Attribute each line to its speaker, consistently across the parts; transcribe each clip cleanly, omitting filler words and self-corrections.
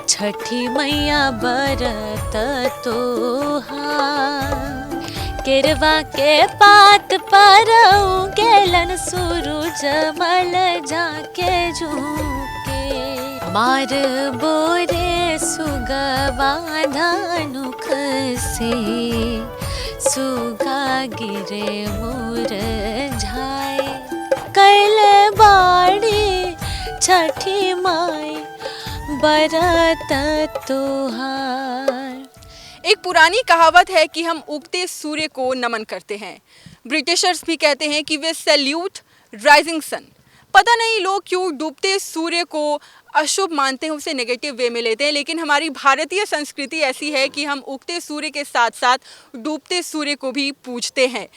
Speaker 1: छठी मैया बरत तोहार, केरवा के पात पर उगेलन सूरज मल जाके झुके, मार बोरे सुगवा धानुख से, सुगा गिरे मुरझाए, कैले बाड़ी छठी माई बरत तोहार।
Speaker 2: एक पुरानी कहावत है कि हम उगते सूर्य को नमन करते हैं। ब्रिटिशर्स भी कहते हैं कि वे सैल्यूट राइजिंग सन। पता नहीं लोग क्यों डूबते सूर्य को अशुभ मानते हैं, उसे नेगेटिव वे में लेते हैं, लेकिन हमारी भारतीय संस्कृति ऐसी है कि हम उगते सूर्य के साथ साथ डूबते सूर्य को भी पूजते हैं।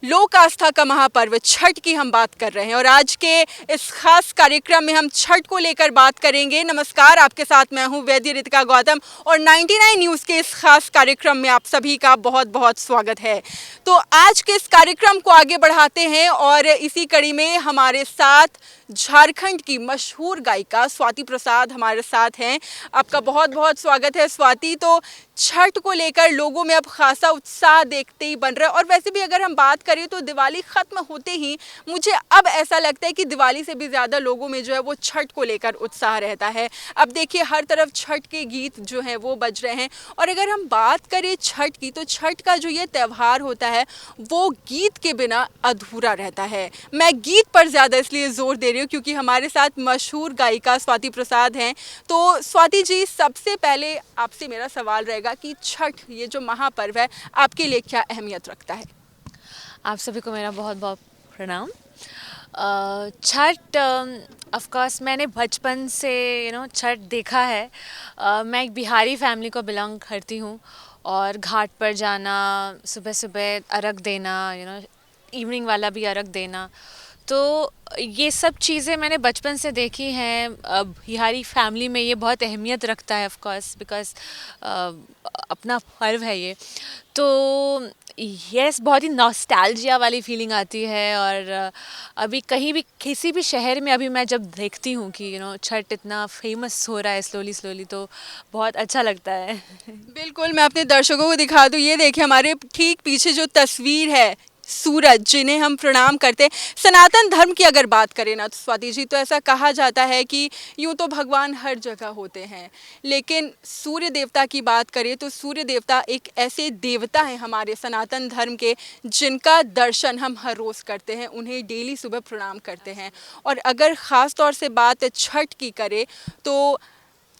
Speaker 2: लोक आस्था का महापर्व छठ की हम बात कर रहे हैं और आज के इस खास कार्यक्रम में हम छठ को लेकर बात करेंगे। नमस्कार, आपके साथ मैं हूं वैद्य रितिका गौतम और 99 न्यूज़ के इस खास कार्यक्रम में आप सभी का बहुत बहुत स्वागत है। तो आज के इस कार्यक्रम को आगे बढ़ाते हैं और इसी कड़ी में हमारे साथ झारखंड की मशहूर गायिका स्वाति प्रसाद हमारे साथ हैं। आपका बहुत बहुत स्वागत है स्वाति। तो छठ को लेकर लोगों में अब खासा उत्साह देखते ही बन रहा है और वैसे भी अगर हम बात करें तो दिवाली ख़त्म होते ही मुझे अब ऐसा लगता है कि दिवाली से भी ज़्यादा लोगों में जो है वो छठ को लेकर उत्साह रहता है। अब देखिए हर तरफ छठ के गीत जो हैं वो बज रहे हैं और अगर हम बात करें छठ की तो छठ का जो ये त्यौहार होता है वो गीत के बिना अधूरा रहता है। मैं गीत पर ज़्यादा इसलिए ज़ोर दे रही हूँ क्योंकि हमारे साथ मशहूर गायिका स्वाति प्रसाद हैं। तो स्वाति जी, सबसे पहले आपसे मेरा सवाल रहेगा कि छठ ये जो महापर्व है आपके लिए क्या अहमियत रखता है?
Speaker 1: आप सभी को मेरा बहुत बहुत प्रणाम। छठ ऑफ कोर्स मैंने बचपन से छठ देखा है। मैं एक बिहारी फैमिली को बिलोंग करती हूँ और घाट पर जाना, सुबह सुबह अर्घ देना, इवनिंग वाला भी अर्घ देना, तो ये सब चीज़ें मैंने बचपन से देखी हैं। बिहारी फैमिली में ये बहुत अहमियत रखता है ऑफ कोर्स, बिकॉज अपना पर्व है ये। तो यस, बहुत ही नॉस्टैल्जिया वाली फीलिंग आती है और अभी कहीं भी किसी भी शहर में अभी मैं जब देखती हूँ कि छठ इतना फेमस हो रहा है स्लोली तो बहुत अच्छा लगता है।
Speaker 2: बिल्कुल, मैं अपने दर्शकों को दिखा दूँ, ये देखिए हमारे ठीक पीछे जो तस्वीर है सूरज, जिन्हें हम प्रणाम करते हैं। सनातन धर्म की अगर बात करें ना तो स्वाति जी, तो ऐसा कहा जाता है कि यूँ तो भगवान हर जगह होते हैं, लेकिन सूर्य देवता की बात करें तो सूर्य देवता एक ऐसे देवता हैं हमारे सनातन धर्म के जिनका दर्शन हम हर रोज़ करते हैं, उन्हें डेली सुबह प्रणाम करते हैं। और अगर ख़ास तौर से बात छठ की करें तो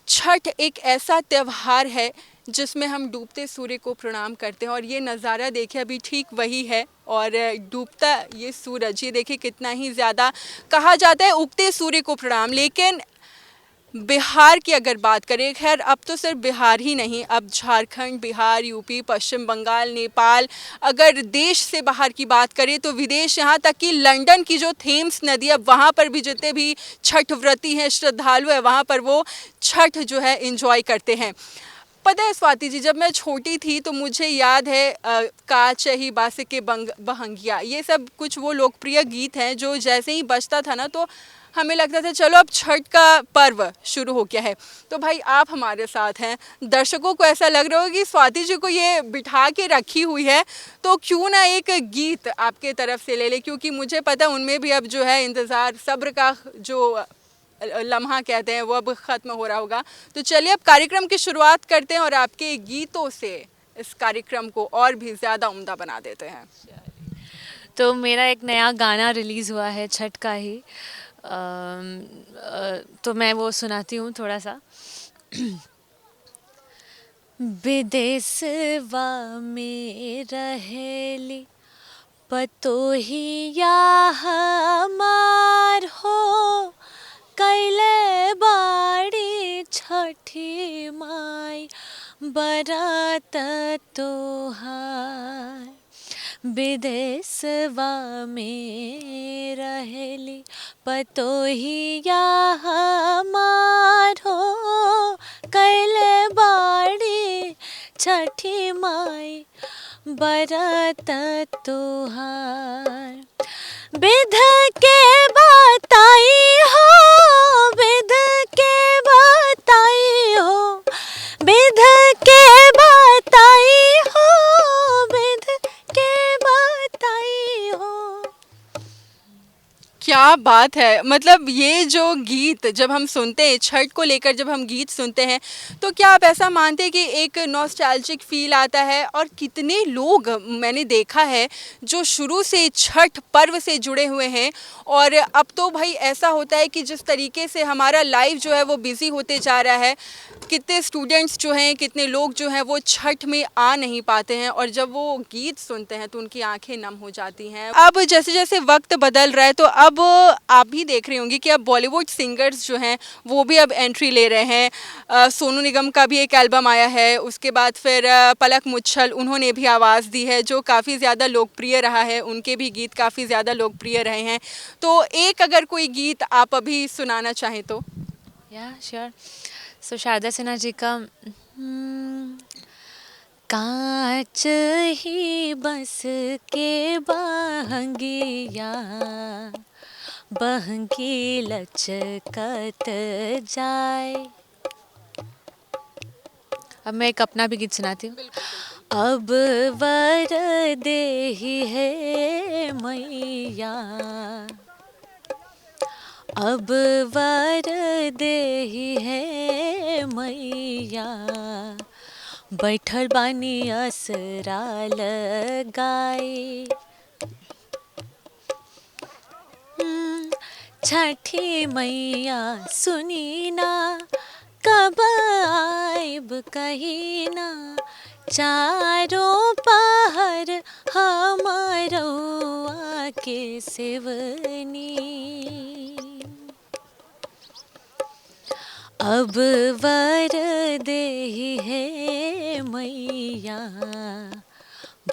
Speaker 2: छठ एक ऐसा त्यौहार है जिसमें हम डूबते सूर्य को प्रणाम करते हैं और ये नज़ारा देखिए अभी ठीक वही है। और डूबता ये सूरज, ये देखिए कितना ही ज़्यादा कहा जाता है उगते सूर्य को प्रणाम। लेकिन बिहार की अगर बात करें, खैर अब तो सिर्फ बिहार ही नहीं, अब झारखंड, बिहार, यूपी, पश्चिम बंगाल, नेपाल, अगर देश से बाहर की बात करें तो विदेश, यहाँ तक कि लंदन की जो थेम्स नदी है वहाँ पर भी जितने भी छठ व्रती हैं, श्रद्धालु हैं, वहाँ पर वो छठ जो है एंजॉय करते हैं। पता है स्वाति जी, जब मैं छोटी थी तो मुझे याद है काचही बासिके बहंगिया, ये सब कुछ वो लोकप्रिय गीत हैं जो जैसे ही बजता था ना तो हमें लगता था चलो अब छठ का पर्व शुरू हो गया है। तो भाई आप हमारे साथ हैं, दर्शकों को ऐसा लग रहा हो कि स्वाति जी को ये बिठा के रखी हुई है, तो क्यों ना एक गीत आपके तरफ से ले ले, क्योंकि मुझे पता उनमें भी अब जो है इंतज़ार, सब्र का जो लम्हा कहते हैं वो अब ख़त्म हो रहा होगा। तो चलिए अब कार्यक्रम की शुरुआत करते हैं और आपके गीतों से इस कार्यक्रम को और भी ज़्यादा उम्दा बना देते हैं।
Speaker 1: तो मेरा एक नया गाना रिलीज़ हुआ है छठ का ही, तो मैं वो सुनाती हूँ थोड़ा सा। विदेशवा में रहेली पतोहिया हमार हो, कैले बाड़ी छठी माई बरत तोहार। विदेशवा में रहेली पतोहिया हमार हो, कैले बाड़ी छठी माई बरत तोहार। विध के बताई हो, विध के बताई हो,
Speaker 2: क्या बात है! मतलब ये जो गीत जब हम सुनते हैं, छठ को लेकर जब हम गीत सुनते हैं, तो क्या आप ऐसा मानते हैं कि एक नॉस्टैल्जिक फ़ील आता है? और कितने लोग मैंने देखा है जो शुरू से छठ पर्व से जुड़े हुए हैं, और अब तो भाई ऐसा होता है कि जिस तरीके से हमारा लाइफ जो है वो बिज़ी होते जा रहा है, कितने स्टूडेंट्स जो हैं, कितने लोग जो हैं वो छठ में आ नहीं पाते हैं, और जब वो गीत सुनते हैं तो उनकी आंखें नम हो जाती हैं। अब जैसे जैसे वक्त बदल रहा है तो अब आप भी देख रही होंगी कि अब बॉलीवुड सिंगर्स जो हैं वो भी अब एंट्री ले रहे हैं। सोनू निगम का भी एक एल्बम आया है, उसके बाद फिर पलक मुच्छल उन्होंने भी आवाज़ दी है जो काफ़ी ज़्यादा लोकप्रिय रहा है, उनके भी गीत काफ़ी ज़्यादा लोकप्रिय रहे हैं। तो एक अगर कोई गीत आप अभी सुनाना चाहें तो?
Speaker 1: या श्योर। सो शारदा सिन्हा जी का कांच ही बस के बहंगिया बहंगी लचकत जाए। अब मैं एक अपना भी गीत सुनाती हूँ। अब वर देहि है मैया, अब वर देहि है मैया, बैठल बानी असरा लगाए। छठी मैया सुनी ना, कब आइब कही ना, चारों पहर हमारो आके सेवनी। अब वर देहि है मैया,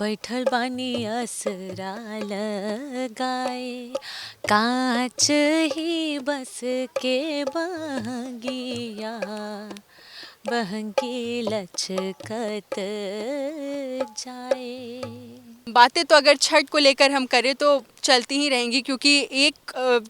Speaker 1: बैठल बानी असरा लगाए। कांच ही बस के बहंगिया, बहंगी लचकत जाए।
Speaker 2: बातें तो अगर छठ को लेकर हम करें तो चलती ही रहेंगी, क्योंकि एक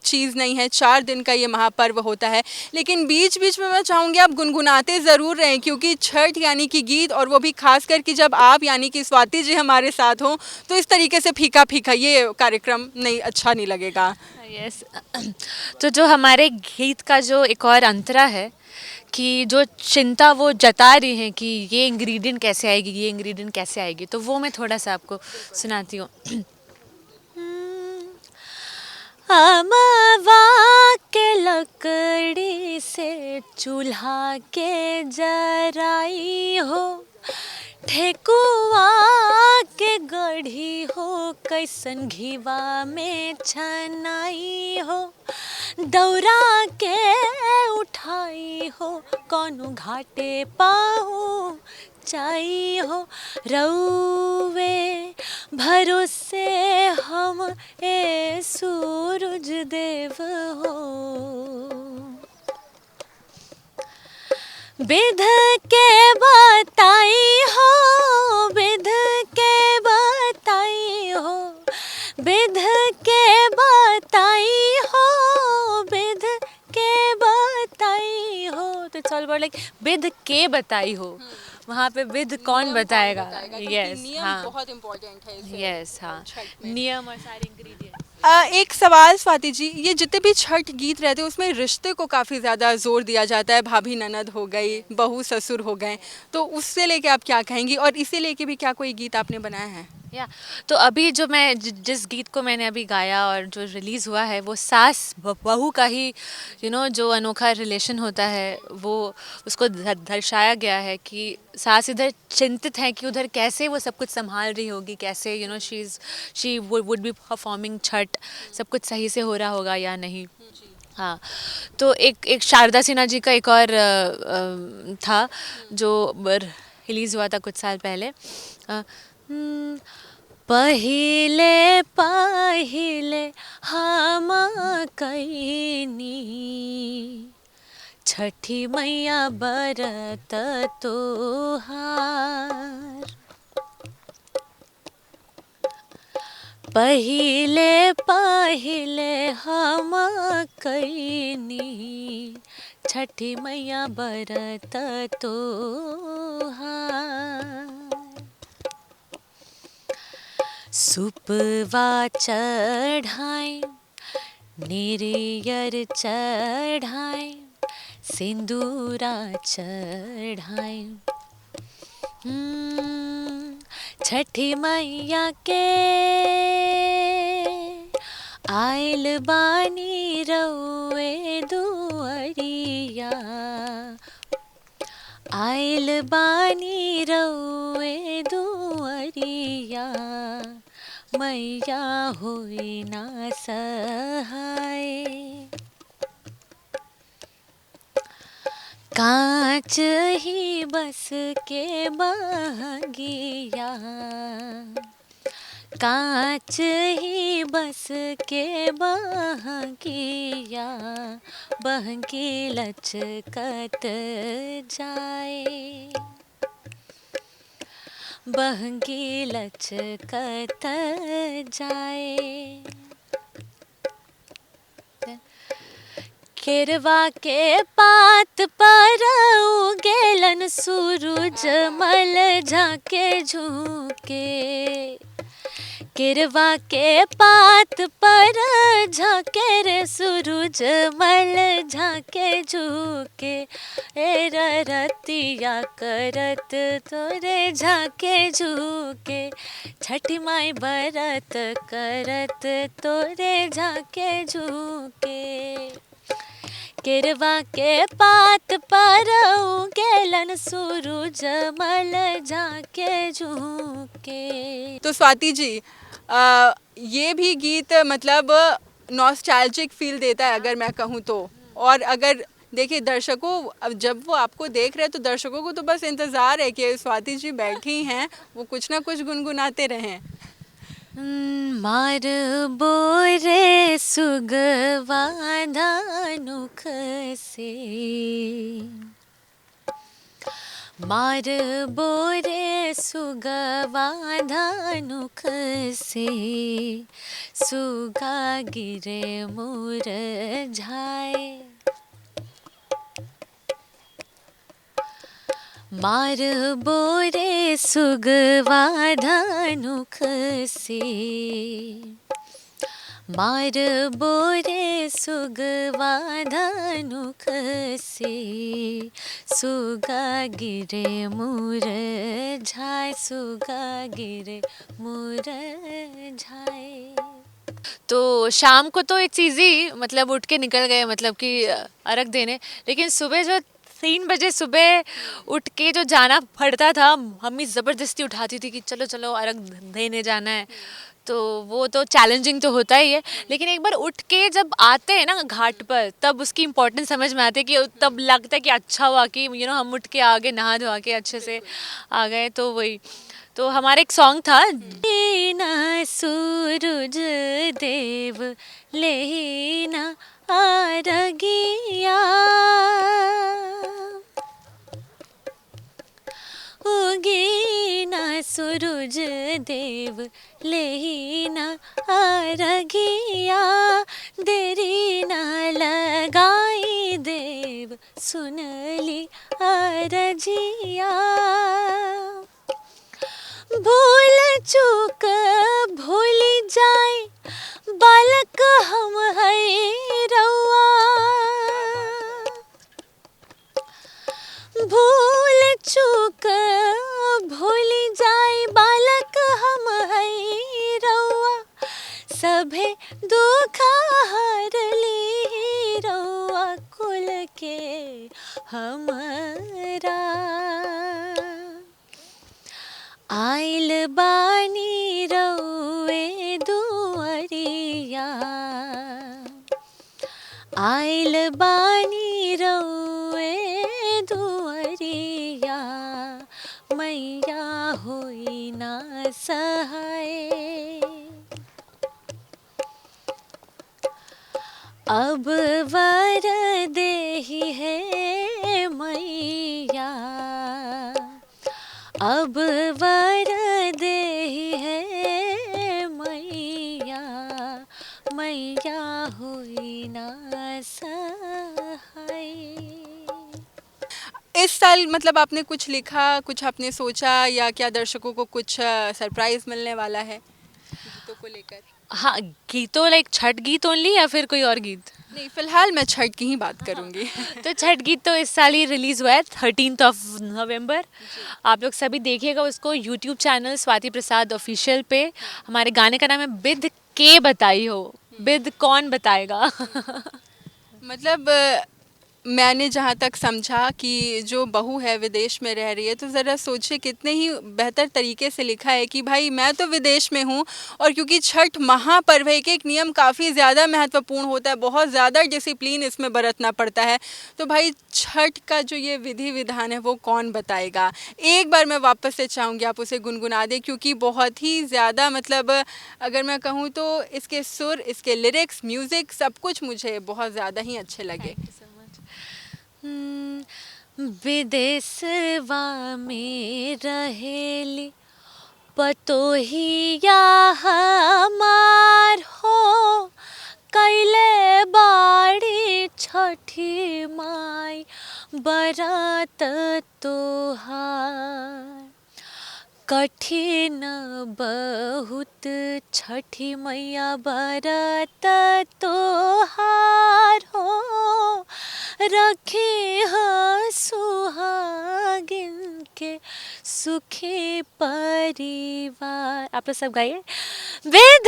Speaker 2: चीज़ नहीं है, 4 दिन का ये महापर्व होता है। लेकिन बीच बीच में मैं चाहूँगी आप गुनगुनाते ज़रूर रहें, क्योंकि छठ यानी कि गीत, और वो भी खास कर कि जब आप यानी कि स्वाति जी हमारे साथ हों, तो इस तरीके से फीका फीका ये कार्यक्रम नहीं, अच्छा नहीं लगेगा।
Speaker 1: यस। तो जो हमारे गीत का जो एक और अंतरा है कि जो चिंता वो जता रही हैं कि ये इंग्रेडिएंट कैसे आएगी, ये इंग्रेडिएंट कैसे आएगी, तो वो मैं थोड़ा सा आपको सुनाती हूँ। अमवा के लकड़ी से चूल्हा के जराई हो, ठेकुआ के गढ़ी हो, कैसन घीवा में छनाई हो, दौरा के उठाई हो, कौनो घाटे पाऊ चाई हो, रउवे भरोसे हम ए सूरज देव हो। विध के बताई हो, विध के बताई हो, विध के बताई हो, विध के बताई हो। तो इट्स ऑल अबाउट लाइक विध के बताई हो, वहाँ पे विध कौन बताएगा। यस हाँ,
Speaker 2: बहुत इम्पोर्टेंट है।
Speaker 1: यस हाँ, नियम और सारे इंग्रेडिएंट्स।
Speaker 2: एक सवाल स्वाति जी, ये जितने भी छठ गीत रहते हैं उसमें रिश्ते को काफ़ी ज़्यादा जोर दिया जाता है, भाभी ननद हो गई, बहू ससुर हो गए, तो उससे लेके आप क्या कहेंगी, और इसे लेके भी क्या कोई गीत आपने बनाया है?
Speaker 1: या तो अभी जो मैं जिस गीत को मैंने अभी गाया और जो रिलीज़ हुआ है वो सास बहू का ही जो अनोखा रिलेशन होता है वो उसको दर्शाया गया है कि सास इधर चिंतित है कि उधर कैसे वो सब कुछ संभाल रही होगी, कैसे she would be performing Chhath, सब कुछ सही से हो रहा होगा या नहीं। हाँ, तो एक शारदा सिन्हा जी का एक और था जो रिलीज़ हुआ था कुछ साल पहले। पहिले पहिले हम कैनी, छठी मैया बरत तोहार। पहिले पहिले हम कैनी, छठी मैया बरत तोहार। सुपवा चढ़ाई निरियर चढ़ाए सिंदूरा चढ़ाए। छठी मैया के आइल बानी रउए दुअरिया, आइल बानी रउए दुअरिया, मैया होई ना सहाय। कांच ही बस के बहंगिया, कांच ही बस के बहंगिया, बहंगी लचकत जाए, बहंगी लचकत जाए। केरवा के पात पर उगेलन सूरज मल झाके झुके, केरवा के पात पर झाके रे सूरज मल झाके झुके। ए रतिया करत तोरे झाके झुके, छठी माई बरत करत तोरे झाके झुके। केरवा के पात पर उगेलन सूरज मल झाके झुके।
Speaker 2: तो स्वाति जी, ये भी गीत मतलब नॉस्टैल्जिक फील देता है अगर मैं कहूँ तो। और अगर देखिए दर्शकों, अब जब वो आपको देख रहे हैं तो दर्शकों को तो बस इंतज़ार है कि स्वाति जी बैठी हैं, वो कुछ ना कुछ गुनगुनाते रहें।
Speaker 1: मार बोरे सुगवा धानुख से, मार बोरे सुगवा धानुख से, सुगा गिरे मुरझाए। मार बोरे सुगवा धानुख से, मार बोरे सुगवा धानुख से, सुगा गिरे मुरझाए, सुगा गिरे मुरझाए। तो शाम को तो एक चीज़ ही मतलब उठ के निकल गए, मतलब कि अर्घ देने, लेकिन सुबह जो 3 बजे सुबह उठ के जो जाना पड़ता था, मम्मी ज़बरदस्ती उठाती थी कि चलो चलो अर्घ देने जाना है। तो वो तो चैलेंजिंग तो होता ही है, लेकिन एक बार उठ के जब आते हैं ना घाट पर, तब उसकी इम्पोर्टेंस समझ में आती है कि तब लगता है कि अच्छा हुआ कि हम उठ के आगे नहा धोआ के अच्छे से आ गए। तो वही, तो हमारा एक सॉन्ग था, लेना सूरज देव लेना आरगिया, उगीना सूरज देव लेना आरगिया, देरी ना लगाई देव सुनली आरजिया। भूल चूक भूली जाए बालक हम है रउआ, भूल चूक भूली जाए बालक हम है रउआ, सभे दुख हरली रउआ कुल के हमरा। आइल बानी रउए दुअरिया, आइल बानी रउए दुअरिया, मैया होई ना सहाय। अब वर देही है मैया, अब वर देही है मैया, मैया होई ना सहाय।
Speaker 2: इस साल मतलब आपने कुछ लिखा, कुछ आपने सोचा, या क्या दर्शकों को कुछ सरप्राइज मिलने वाला है गीतों को लेकर?
Speaker 1: हाँ, गीतों लाइक छठ गीत ओनली या फिर कोई और गीत?
Speaker 2: नहीं, फिलहाल मैं छठ की ही बात करूंगी।
Speaker 1: तो छठ गीत तो इस साल ही रिलीज़ हुआ है 13 नवंबर। आप लोग सभी देखिएगा उसको यूट्यूब चैनल स्वाति प्रसाद ऑफिशियल पे। हमारे गाने का नाम है बिद के बताई हो। बिद कौन बताएगा?
Speaker 2: मतलब मैंने जहाँ तक समझा कि जो बहू है विदेश में रह रही है, तो ज़रा सोचिए कितने ही बेहतर तरीके से लिखा है कि भाई मैं तो विदेश में हूँ, और क्योंकि छठ महापर्व है, एक नियम काफ़ी ज़्यादा महत्वपूर्ण होता है, बहुत ज़्यादा डिसिप्लिन इसमें बरतना पड़ता है। तो भाई छठ का जो ये विधि विधान है वो कौन बताएगा? एक बार मैं वापस से चाहूँगी आप उसे गुनगुना दें, क्योंकि बहुत ही ज़्यादा मतलब अगर मैं कहूँ तो इसके सुर, इसके लिरिक्स, म्यूज़िक सब कुछ मुझे बहुत ज़्यादा ही अच्छे लगे।
Speaker 1: विदेशवा में रहेली पतोहिया हमार हो, कैले बाड़ी छठी माई बरात तोहार। कठिन बहुत छठी मैया बरत तोहार हो, रखे हाँ सुहागिन के सुखी परिवार। आप लोग सब गाइए। विध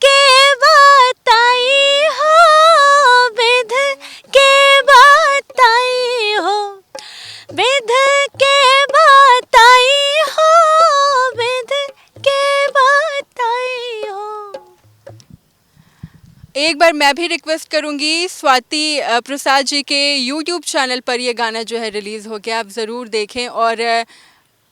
Speaker 1: के बताई हो, विध के बताई हो, विध के बताई हो, विध के बताई हो।
Speaker 2: एक बार मैं भी रिक्वेस्ट करूंगी, स्वाति प्रसाद जी के यूट्यूब चैनल पर ये गाना जो है रिलीज़ हो गया, आप ज़रूर देखें। और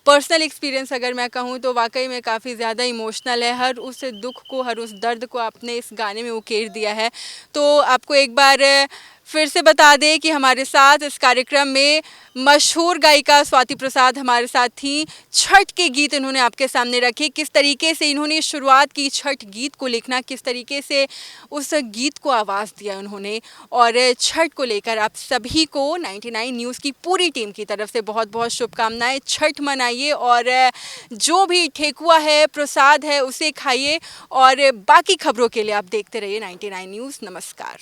Speaker 2: पर्सनल एक्सपीरियंस अगर मैं कहूँ तो वाकई में काफ़ी ज़्यादा इमोशनल है। हर उस दुख को, हर उस दर्द को आपने इस गाने में उकेर दिया है। तो आपको एक बार फिर से बता दें कि हमारे साथ इस कार्यक्रम में मशहूर गायिका स्वाति प्रसाद हमारे साथ थी। छठ के गीत इन्होंने आपके सामने रखे, किस तरीके से इन्होंने शुरुआत की छठ गीत को लिखना, किस तरीके से उस गीत को आवाज़ दिया उन्होंने। और छठ को लेकर आप सभी को 99 न्यूज़ की पूरी टीम की तरफ से बहुत बहुत शुभकामनाएं। छठ मनाइए और जो भी ठेकुआ है, प्रसाद है, उसे खाइए। और बाकी खबरों के लिए आप देखते रहिए 99 न्यूज़। नमस्कार।